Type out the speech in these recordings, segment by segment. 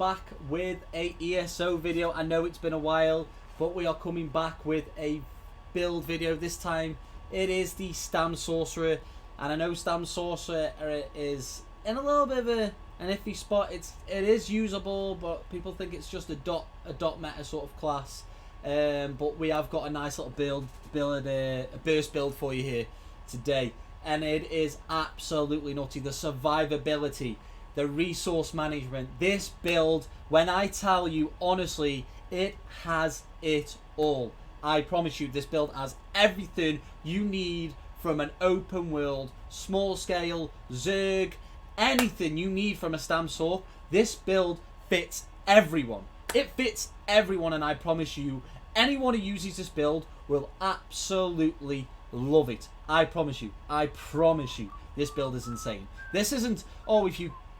back with a ESO video. I know it's been a while, but we are coming back with a build video. This time it is the Stam Sorcerer, and I know Stam Sorcerer is in a little bit of an iffy spot. It is usable, but people think it's just a dot meta sort of class. But we have got a nice little a burst build for you here today, and it is absolutely nutty. The survivability, the resource management, this build, when I tell you honestly, it has it all. I promise you, this build has everything you need from an open world, small scale, Zerg, anything you need from a Stam Sorc. This build fits everyone. It fits everyone, and I promise you, anyone who uses this build will absolutely love it. I promise you. I promise you. This build is insane. This isn't, oh,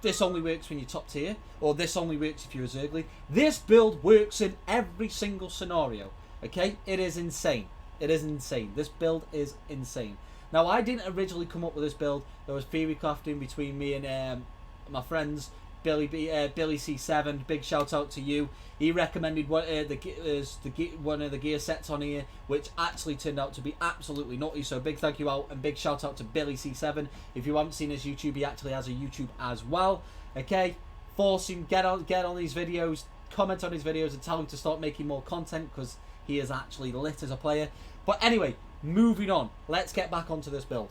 this only works when you're top tier, or this only works if you're a Zergly. This build works in every single scenario. Okay? It is insane. It is insane. This build is insane. Now, I didn't originally come up with this build. There was theory crafting between me and my friends, Billy C7. Big shout out to you. He recommended one of the gear sets on here, which actually turned out to be absolutely nutty. So big thank you out and big shout out to Billy C7. If you haven't seen his YouTube, he actually has a YouTube as well. Okay, force him, get on these videos, comment on his videos, and tell him to start making more content, because he is actually lit as a player. But anyway, moving on, let's get back onto this build.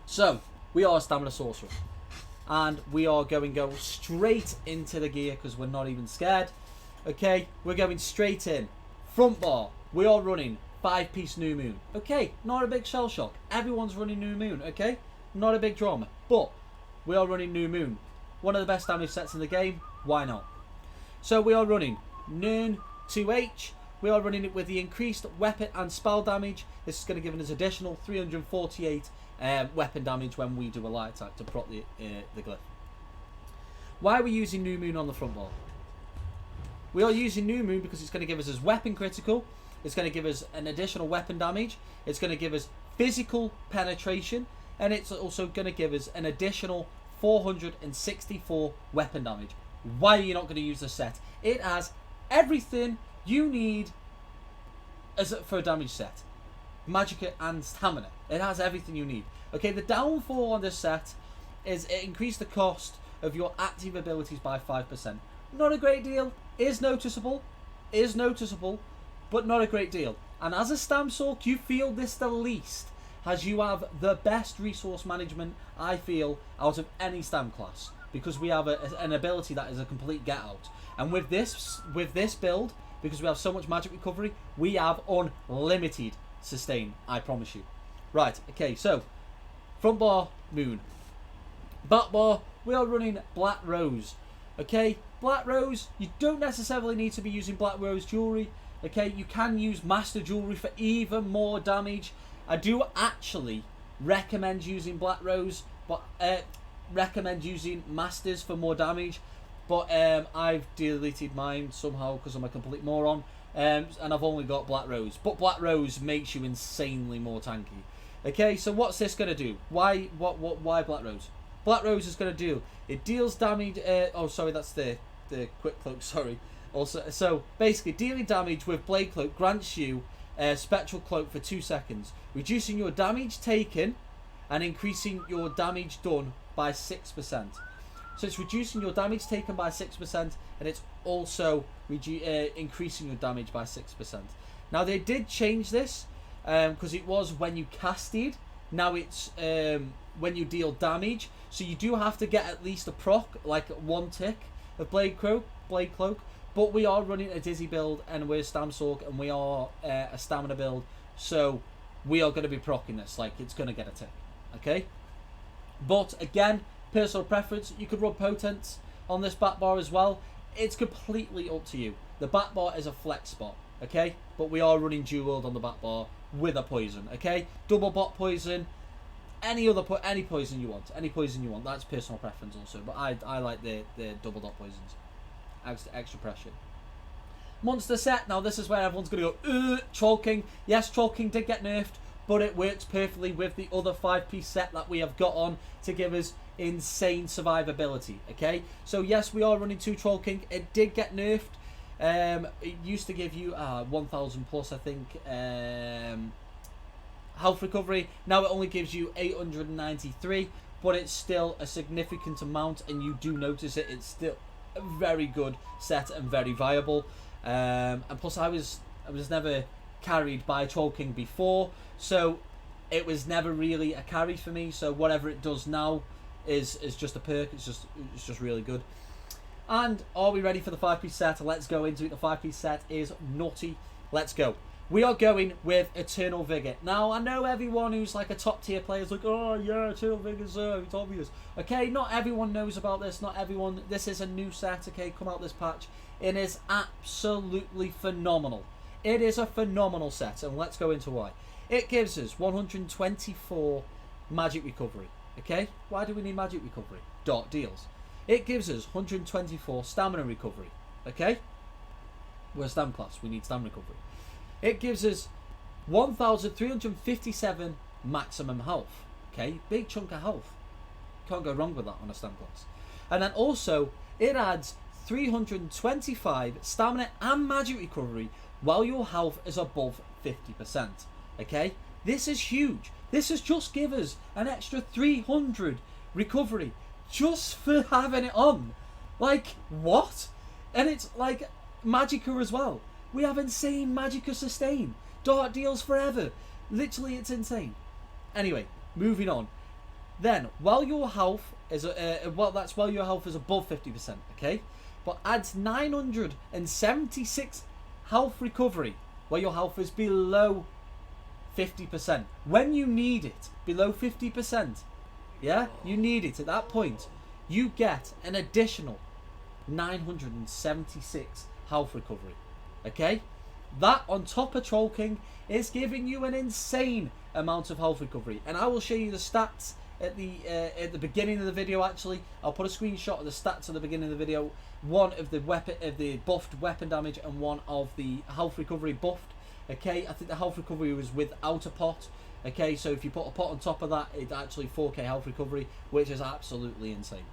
So we are a Stamina Sorcerer, and we are going to go straight into the gear because we're not even scared. Okay, we're going straight in. Front bar, we are running 5-piece New Moon. Okay, not a big shell shock. Everyone's running New Moon, okay? Not a big drama. But we are running New Moon. One of the best damage sets in the game. Why not? So we are running Nern 2H. We are running it with the increased weapon and spell damage. This is going to give us additional 348 weapon damage when we do a light attack to proc the glyph. Why are we using New Moon on the front bar? We are using New Moon because it's going to give us his weapon critical. It's going to give us an additional weapon damage. It's going to give us physical penetration. And it's also going to give us an additional 464 weapon damage. Why are you not going to use this set? It has everything you need for a damage set. Magicka and stamina. It has everything you need. Okay, the downfall on this set is it increased the cost of your active abilities by 5%. Not a great deal. Is noticeable, but not a great deal. And as a Stam Sorc, you feel this the least, as you have the best resource management, I feel, out of any Stam class, because we have an ability that is a complete get out. And with this build, because we have so much magic recovery, we have unlimited sustain, I promise you. Right, okay, so front bar, Moon. Back bar, we are running Black Rose. Okay, Black Rose, you don't necessarily need to be using Black Rose jewelry. Okay, you can use Master Jewelry for even more damage. I do actually recommend using Black Rose, but recommend using Masters for more damage. But I've deleted mine somehow because I'm a complete moron, and I've only got Black Rose. But Black Rose makes you insanely more tanky. Okay, so what's this gonna do? Why Black Rose? Black Rose is going to do, it deals damage, oh sorry, that's the quick cloak, sorry. Also, so basically dealing damage with Blade Cloak grants you Spectral Cloak for 2 seconds, reducing your damage taken and increasing your damage done by 6%. So it's reducing your damage taken by 6%, and it's also increasing your damage by 6%. Now they did change this, because it was when you casted, now it's when you deal damage. So you do have to get at least a proc, like 1 tick of Blade Cloak. But we are running a Dizzy build, and we're Stam Sorc, and we are a stamina build. So we are going to be proccing this, like it's going to get a tick. Okay? But again, personal preference, you could run Potence on this back bar as well. It's completely up to you. The back bar is a flex spot. Okay? But we are running Dual World on the back bar with a poison. Okay? Double bot poison. Any poison you want, that's personal preference also, but I like the double dot poisons, extra pressure. Monster set, now this is where everyone's going to go, Troll King. Yes, Troll King did get nerfed, but it works perfectly with the other 5-piece set that we have got on to give us insane survivability. Okay, so yes, we are running 2 Troll King. It did get nerfed. It used to give you 1000 plus, I think, health recovery. Now it only gives you 893, but it's still a significant amount, and you do notice it. It's still a very good set and very viable. And plus, I was never carried by Troll King before, so it was never really a carry for me. So whatever it does now is just a perk. It's just really good. And are we ready for the 5-piece set? Let's go into it. The 5-piece set is nutty. Let's go. We are going with Eternal Vigor. Now, I know everyone who's like a top tier player is like, oh yeah, Eternal Vigor's it's obvious. Okay, not everyone knows about this. Not everyone. This is a new set. Okay, come out this patch. It is absolutely phenomenal. It is a phenomenal set, and let's go into why. It gives us 124 magic recovery. Okay, why do we need magic recovery? Dark deals. It gives us 124 stamina recovery. Okay, we're a Stam class. We need stamina recovery. It gives us 1,357 maximum health. Okay, big chunk of health. Can't go wrong with that on a Stam class. And then also, it adds 325 stamina and magic recovery while your health is above 50%. Okay, this is huge. This has just given us an extra 300 recovery just for having it on. Like, what? And it's like Magicka as well. We have insane Magicka sustain. Dark deals forever. Literally, it's insane. Anyway, moving on. Then, while your health is while your health is above 50%, okay, but adds 976 health recovery while your health is below 50%. When you need it, below 50%, yeah, you need it at that point, you get an additional 976 health recovery. Okay, that on top of Troll King is giving you an insane amount of health recovery, and I will show you the stats at the beginning of the video. Actually, I'll put a screenshot of the stats at the beginning of the video. One of the buffed weapon damage, and one of the health recovery buffed. Okay, I think the health recovery was without a pot. Okay, so if you put a pot on top of that, it's actually 4k health recovery, which is absolutely insane.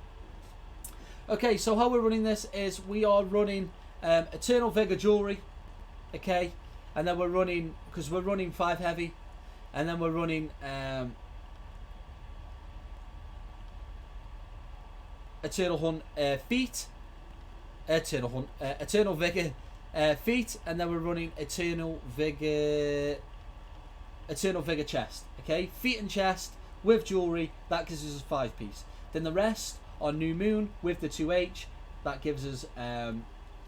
Okay, so how we're running this is we are running Eternal Vigor jewelry, okay, and then we're running, because we're running 5 heavy, and then we're running Eternal Hunt feet, Eternal Vigor feet, and then we're running Eternal Vigor chest. Okay, feet and chest with jewelry, that gives us a 5-piece. Then the rest are New Moon with the 2H, that gives us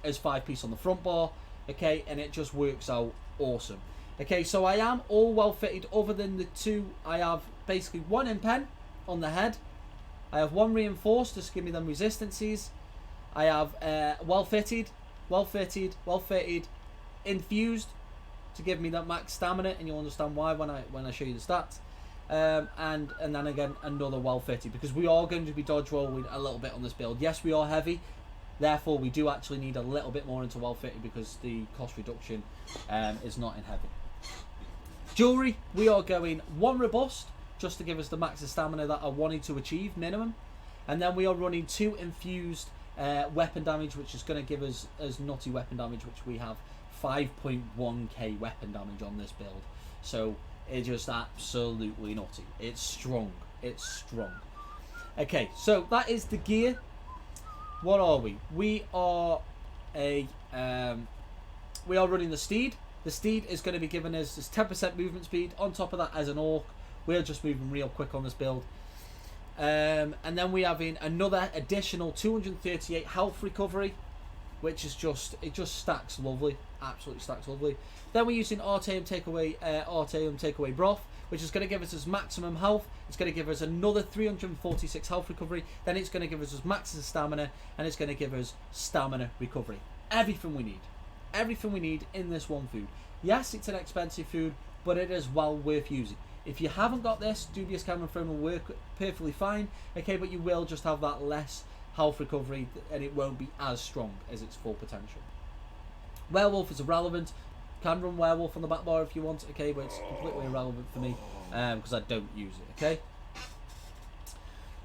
as 5-piece on the front bar. Okay, and it just works out awesome. Okay, so I am all well fitted. Other than the 2, I have basically 1 impen on the head. I have 1 reinforced just to give me them resistances. I have well fitted, infused to give me that max stamina, and you'll understand why when I show you the stats. And then again another well fitted, because we are going to be dodge rolling a little bit on this build. Yes, we are heavy, therefore we do actually need a little bit more into well fitted, because the cost reduction is not in heavy. Jewelry, we are going 1 robust just to give us the max of stamina that I wanted to achieve minimum, and then we are running 2 infused weapon damage, which is going to give us as nutty weapon damage, which we have 5.1k weapon damage on this build. So it's just absolutely nutty. It's strong. It's strong. Okay, so that is the gear. What are we? We are running the steed. The steed is going to be giving us this 10% movement speed. On top of that, as an orc, we're just moving real quick on this build. And then we have in another additional 238 health recovery, which is just stacks lovely, absolutely stacks lovely. Then we're using Artaeum takeaway broth, which is going to give us maximum health. It's going to give us another 346 health recovery. Then it's going to give us max of stamina, and it's going to give us stamina recovery. Everything we need in this one food. Yes, it's an expensive food, but it is well worth using. If you haven't got this, Dubious Camera Phone will work perfectly fine. Okay, but you will just have that less health recovery, and it won't be as strong as its full potential. Werewolf is irrelevant. can run werewolf on the back bar if you want, okay, but it's completely irrelevant for me because I don't use it, okay.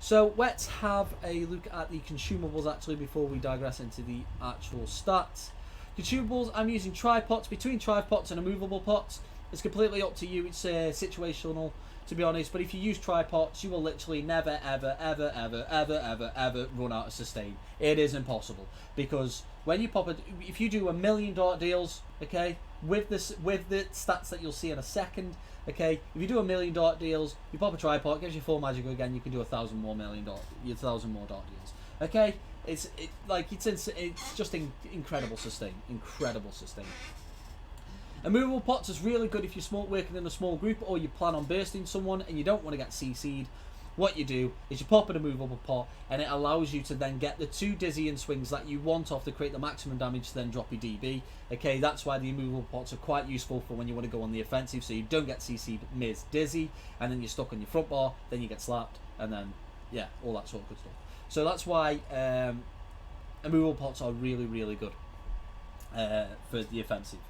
So let's have a look at the consumables actually before we digress into the actual stats. Consumables, I'm using tripods. Between tripods and immovable pots, it's completely up to you. It's situational, to be honest, but if you use tripods, you will literally never ever ever ever ever ever ever run out of sustain. It is impossible, because when you pop it, if you do $1 million deals, okay, with the stats that you'll see in a second, okay, if you do $1 million deals, you pop a tripod, it gives you 4 magic again, you can do $1,000 more dart deals, okay. It's just incredible sustain, Immovable pots is really good if you're working in a small group or you plan on bursting someone and you don't want to get CC'd. What you do is you pop an immovable pot and it allows you to then get the 2 dizzying swings that you want off to create the maximum damage to then drop your DB. Okay, that's why the immovable pots are quite useful for when you want to go on the offensive, so you don't get CC'd mid-dizzy and then you're stuck on your front bar, then you get slapped, and then, yeah, all that sort of good stuff. So that's why immovable pots are really, really good for the offensive.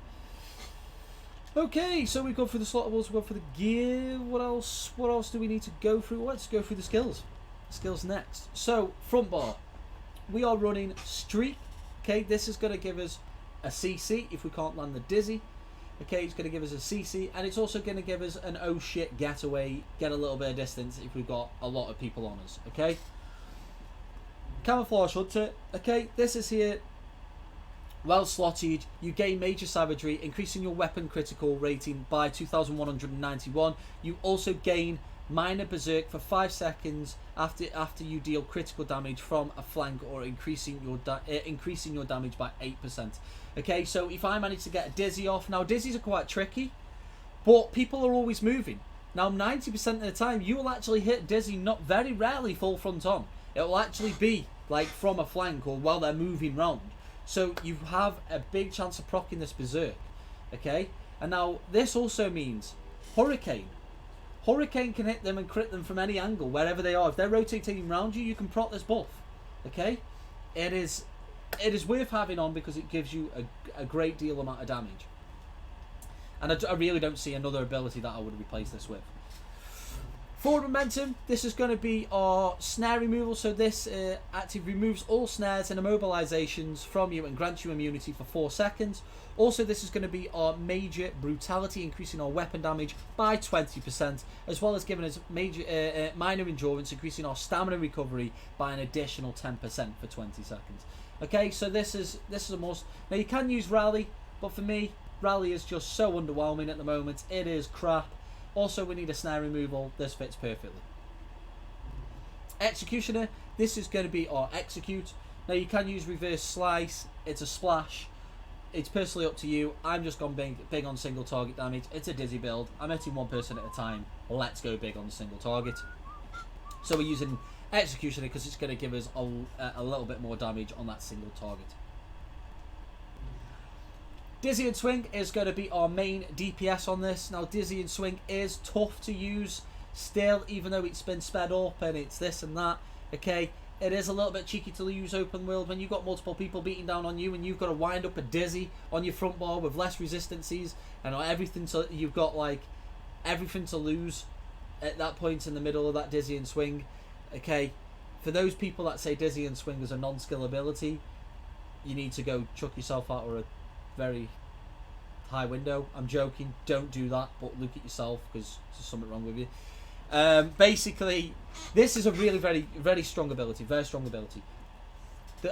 Okay, so we've gone through the slottables, we've gone through the gear. What else do we need to go through? Let's go through the skills. Skills next. So, front bar. We are running Streak. Okay, this is going to give us a CC if we can't land the dizzy. Okay, it's going to give us a CC, and it's also going to give us an oh shit getaway, get a little bit of distance if we've got a lot of people on us. Okay. Camouflage Hunter. Okay, this is here. Well slotted, you gain major savagery, increasing your weapon critical rating by 2,191. You also gain minor berserk for 5 seconds after you deal critical damage from a flank, or increasing your damage by 8%. Okay, so if I manage to get a dizzy off, now dizzies are quite tricky, but people are always moving. Now 90% of the time, you will actually hit dizzy, not very rarely full front on. It will actually be like from a flank or while they're moving round. So you have a big chance of proccing this berserk, okay? And now this also means Hurricane. Hurricane can hit them and crit them from any angle, wherever they are. If they're rotating around you, you can proc this buff, okay? It is worth having on because it gives you a great deal amount of damage. And I really don't see another ability that I would replace this with. Forward momentum, this is going to be our snare removal, so this active removes all snares and immobilizations from you and grants you immunity for 4 seconds. Also, this is going to be our major brutality, increasing our weapon damage by 20%, as well as giving us minor endurance, increasing our stamina recovery by an additional 10% for 20 seconds. Okay, so this is a must. Now you can use rally, but for me, rally is just so underwhelming at the moment. It is crap. Also, we need a snare removal. This fits perfectly. Executioner. This is going to be our execute. Now, you can use reverse slice. It's a splash. It's personally up to you. I'm just gone big on single target damage. It's a dizzy build. I'm hitting one person at a time. Let's go big on the single target. So we're using executioner because it's going to give us a little bit more damage on that single target. Dizzy and Swing is going to be our main DPS on this. Now, Dizzy and Swing is tough to use still, even though it's been sped up and it's this and that. Okay, it is a little bit cheeky to use open world when you've got multiple people beating down on you and you've got to wind up a Dizzy on your front bar with less resistances and everything. So you've got like everything to lose at that point in the middle of that Dizzy and Swing. Okay, for those people that say Dizzy and Swing is a non-skill ability, you need to go chuck yourself out or a very high window. I'm joking, don't do that, but look at yourself because there's something wrong with you. Basically, this is a really very strong ability,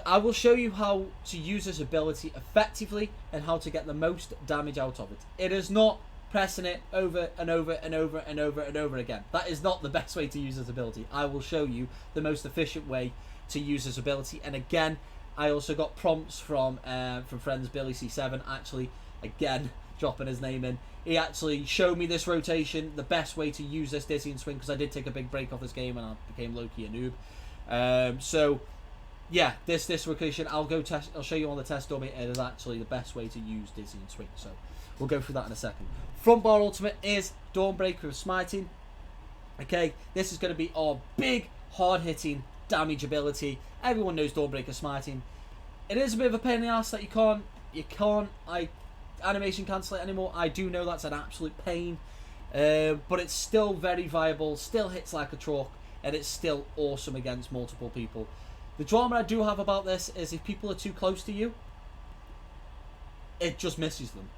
I will show you how to use this ability effectively and how to get the most damage out of it. It is not pressing it over and over and over and over and over again. That is not the best way to use this ability. I will show you the most efficient way to use this ability, and again, I also got prompts from friends Billy C7, actually, again, dropping his name in. He actually showed me this rotation, the best way to use this Dizzy and Swing, because I did take a big break off this game and I became low-key a noob. So, yeah, this rotation, I'll show you on the test dummy. It is actually the best way to use Dizzy and Swing, so we'll go through that in a second. Front bar ultimate is Dawnbreaker of Smiting. Okay, this is going to be our big, hard-hitting damage ability. Everyone knows Dawnbreaker Smiting. It is a bit of a pain in the ass that you can't animation cancel it anymore. I do know that's an absolute pain, but it's still very viable, still hits like a truck, and it's still awesome against multiple people. The drama I do have about this is if people are too close to you, it just misses them.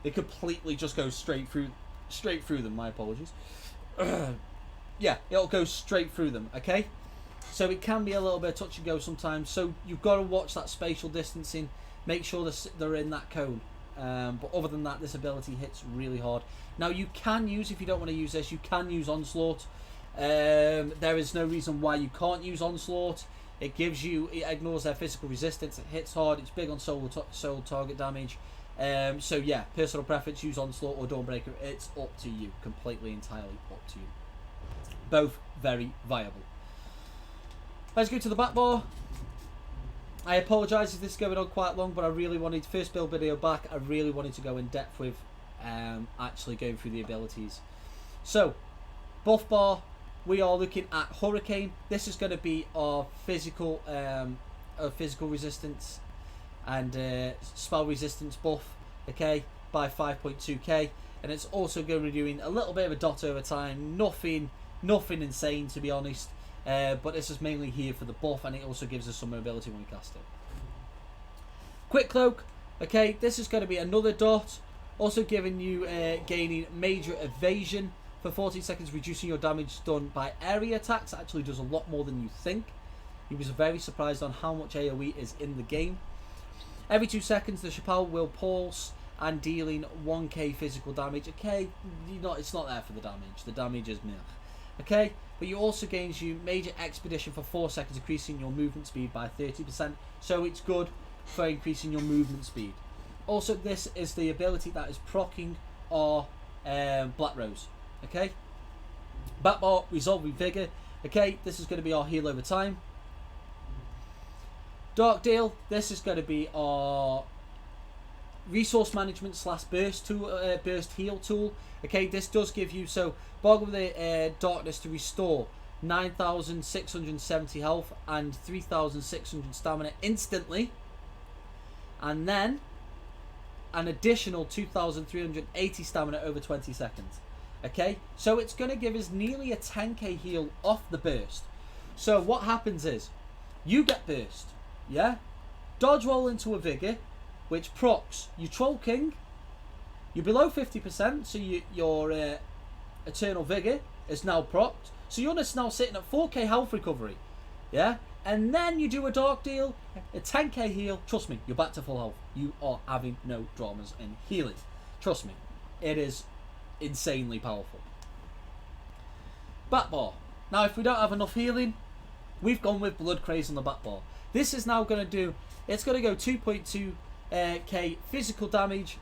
It completely just goes straight through them. My apologies. Yeah, it'll go straight through them. Okay, so it can be a little bit touch and go sometimes. So you've got to watch that spatial distancing. Make sure they're in that cone. But other than that, this ability hits really hard. Now you can use, if you don't want to use this, you can use Onslaught. There is no reason why you can't use Onslaught. It ignores their physical resistance. It hits hard. It's big on soul target damage. So yeah, personal preference, use Onslaught or Dawnbreaker. It's up to you, completely, entirely up to you. Both very viable. Let's go to the back bar. I apologise if this is going on quite long, but I really wanted, first build video back, I really wanted to go in depth with actually going through the abilities. So, buff bar, we are looking at Hurricane. This is going to be our physical resistance and spell resistance buff, okay, by 5.2k, and it's also going to be doing a little bit of a dot over time. Nothing insane, to be honest. But this is mainly here for the buff, and it also gives us some mobility when we cast it. Quick Cloak, okay, this is going to be another dot, also giving you gaining major evasion for 14 seconds, reducing your damage done by area attacks. It actually does a lot more than you think. He was very surprised on how much AoE is in the game. Every 2 seconds, the Chappelle will pulse and dealing 1k physical damage. Okay, it's not there for the damage. The damage is meh. Okay, but you also gains you major expedition for 4 seconds, increasing your movement speed by 30%. So it's good for increasing your movement speed. Also, this is the ability that is proccing our Black Rose. Okay, back bar, Resolve with Vigor. Okay, this is going to be our heal over time. Dark Deal, this is going to be our resource management / burst tool, burst heal tool. Okay, this does give you, so Boggle the Darkness to restore 9,670 health and 3,600 stamina instantly, and then an additional 2,380 stamina over 20 seconds. Okay, so it's going to give us nearly a 10k heal off the burst. So what happens is, you get burst, yeah? Dodge roll into a Vigor, which procs your Troll King. You're below 50%, so your Eternal Vigor is now procced. So you're just now sitting at 4k health recovery, yeah? And then you do a Dark Deal, a 10k heal. Trust me, you're back to full health. You are having no dramas in healing. Trust me, it is insanely powerful. Back bar. Now, if we don't have enough healing, we've gone with Blood Craze on the back bar. This is now going to do, it's going to go 2.2k physical damage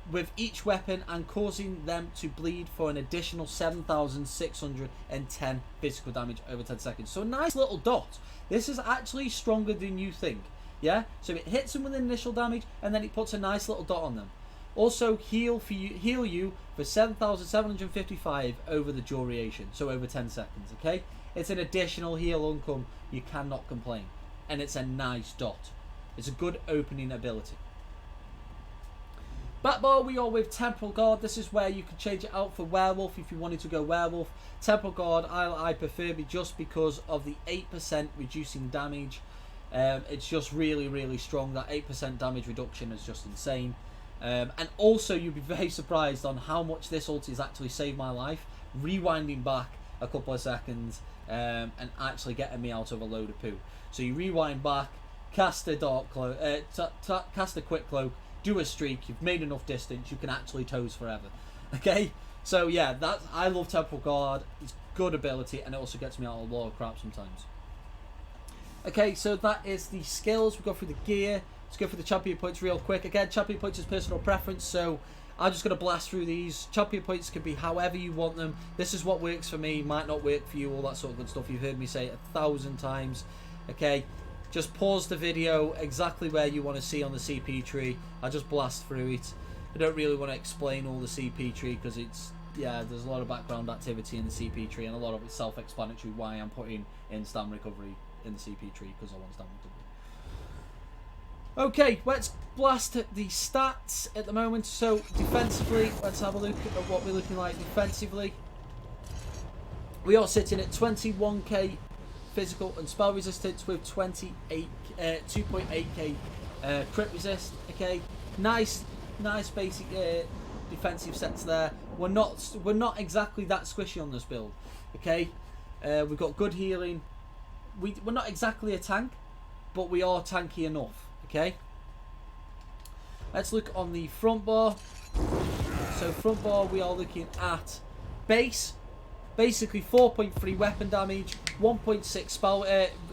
with each weapon, and causing them to bleed for an additional 7,610 physical damage over 10 seconds. So a nice little dot. This is actually stronger than you think. Yeah, so it hits them with initial damage, and then it puts a nice little dot on them. Also heal you for 7,755 over the duration, so over 10 seconds. Okay, it's an additional heal income. You cannot complain, and it's a nice dot. It's a good opening ability. Back bar, we are with Temporal Guard. This is where you can change it out for Werewolf if you wanted to go Werewolf. Temporal Guard, I prefer me just because of the 8% reducing damage. It's just really, really strong. That 8% damage reduction is just insane. And also, you'd be very surprised on how much this ult has actually saved my life. Rewinding back a couple of seconds and actually getting me out of a load of poo. So you rewind back, cast a dark cloak, cast a quick cloak, do a streak. You've made enough distance. You can actually toes forever. Okay, so yeah, I love Temporal Guard. It's good ability, and it also gets me out of a lot of crap sometimes. Okay, so that is the skills. We go through the gear. Let's go for the champion points real quick. Again, champion points is personal preference, so I'm just going to blast through these. Champion points can be however you want them. This is what works for me, might not work for you, all that sort of good stuff. You've heard me say it 1,000 times. Okay, just pause the video exactly where you want to see on the CP tree. I just blast through it. I don't really want to explain all the CP tree because it's, yeah, there's a lot of background activity in the CP tree, and a lot of it's self-explanatory why I'm putting in Stam recovery in the CP tree, because I want Stam recovery. Okay, let's blast at the stats at the moment. So defensively, let's have a look at what we're looking like defensively. We are sitting at 21k physical and spell resistance with 2.8k crit resist. Okay, nice basic defensive sets there. We're not exactly that squishy on this build. Okay, we've got good healing. We're not exactly a tank, but we are tanky enough. Okay, let's look on the front bar. So front bar, we are looking at base, basically 4.3 weapon damage, 1.6 spell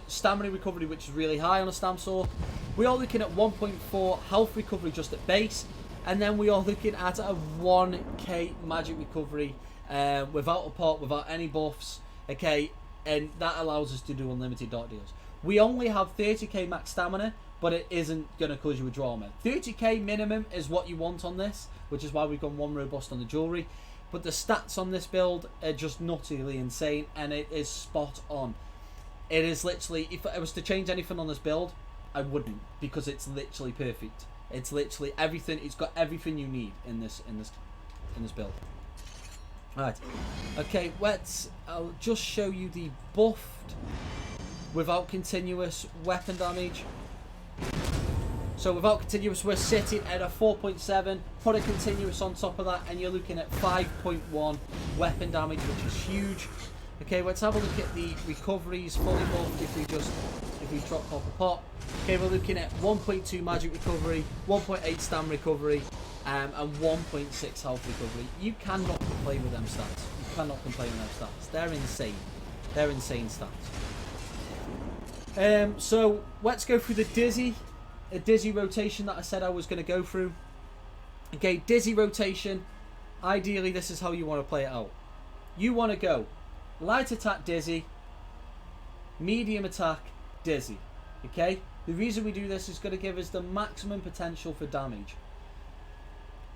stamina recovery, which is really high on a Stam Sorc. We are looking at 1.4 health recovery just at base, and then we are looking at a 1k magic recovery without a pot, without any buffs. Okay, and that allows us to do unlimited dot deals. We only have 30k max stamina, but it isn't going to cause you a drama. 30k minimum is what you want on this, which is why we've gone 1 robust on the jewelry. But the stats on this build are just nuttily insane, and it is spot on. It is literally, if I was to change anything on this build, I wouldn't, because it's literally perfect. It's literally everything. It's got everything you need in this build. Right. Okay. I'll just show you the buffed without continuous weapon damage. So without continuous, we're sitting at a 4.7. Put a continuous on top of that, and you're looking at 5.1 weapon damage, which is huge. Okay, let's have a look at the recoveries fully buffed. If we drop off a pot. Okay, we're looking at 1.2 magic recovery, 1.8 stam recovery, and 1.6 health recovery. You cannot complain with them stats. You cannot complain with them stats. They're insane. They're insane stats. So let's go through the dizzy rotation that I said I was going to go through. Okay, dizzy rotation. Ideally, this is how you want to play it out. You want to go light attack dizzy, medium attack dizzy. Okay, the reason we do this is going to give us the maximum potential for damage.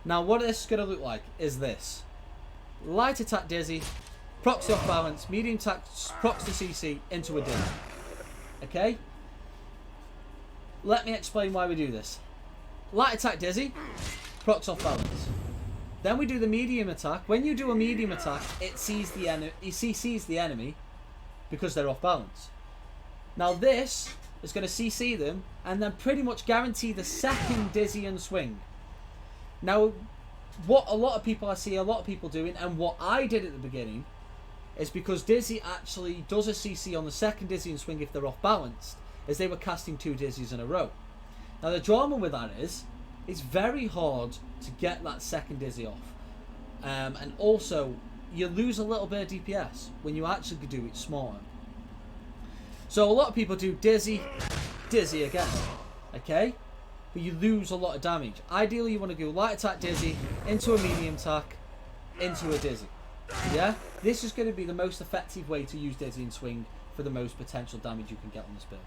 Now, what this is going to look like is this: light attack dizzy, procs off balance, medium attack procs to CC into a dizzy. Okay, let me explain why we do this. Light attack dizzy, procs off balance. Then we do the medium attack. When you do a medium attack, it sees the enemy. It CCs the enemy because they're off balance. Now this is going to CC them and then pretty much guarantee the second dizzy and swing. Now, what a lot of people doing, and what I did at the beginning, is because dizzy actually does a CC on the second dizzy and swing if they're off balanced, as they were casting 2 dizzies in a row. Now the drama with that is, it's very hard to get that second dizzy off. And also, you lose a little bit of DPS when you actually do it smarter. So a lot of people do dizzy again, okay? But you lose a lot of damage. Ideally, you want to go light attack dizzy, into a medium attack, into a dizzy. Yeah? This is going to be the most effective way to use dizzy and swing for the most potential damage you can get on this build.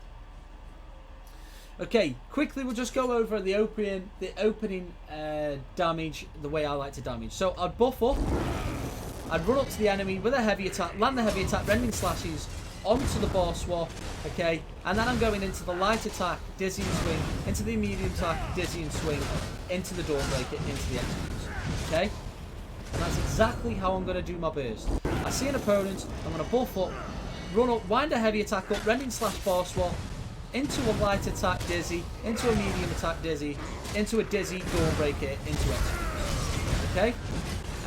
Okay, quickly we'll just go over the opening damage, the way I like to damage. So I'd buff up, I'd run up to the enemy with a heavy attack, land the heavy attack, rending slashes onto the bar swap, okay, and then I'm going into the light attack, dizzy and swing, into the medium attack, dizzy and swing, into the Dawnbreaker, into the executes, okay? And that's exactly how I'm going to do my burst. I see an opponent, I'm going to buff up, run up, wind a heavy attack up, rending slash bar swap, into a light attack dizzy, into a medium attack dizzy, into a dizzy Dawnbreaker, into executes. Okay?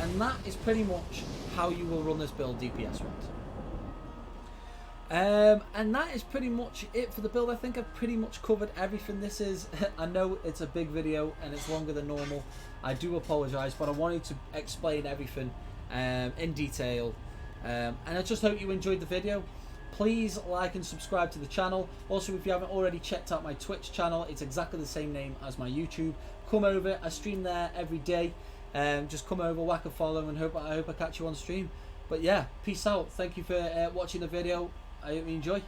And that is pretty much how you will run this build DPS wise. And that is pretty much it for the build. I think I've pretty much covered everything. This is, I know it's a big video and it's longer than normal. I do apologise, but I wanted to explain everything in detail. And I just hope you enjoyed the video. Please like and subscribe to the channel. Also, if you haven't already checked out my Twitch channel, it's exactly the same name as my YouTube. Come over, I stream there every day. Just come over, whack a follow, and I hope I catch you on stream. But yeah, peace out. Thank you for watching the video. I hope you enjoy.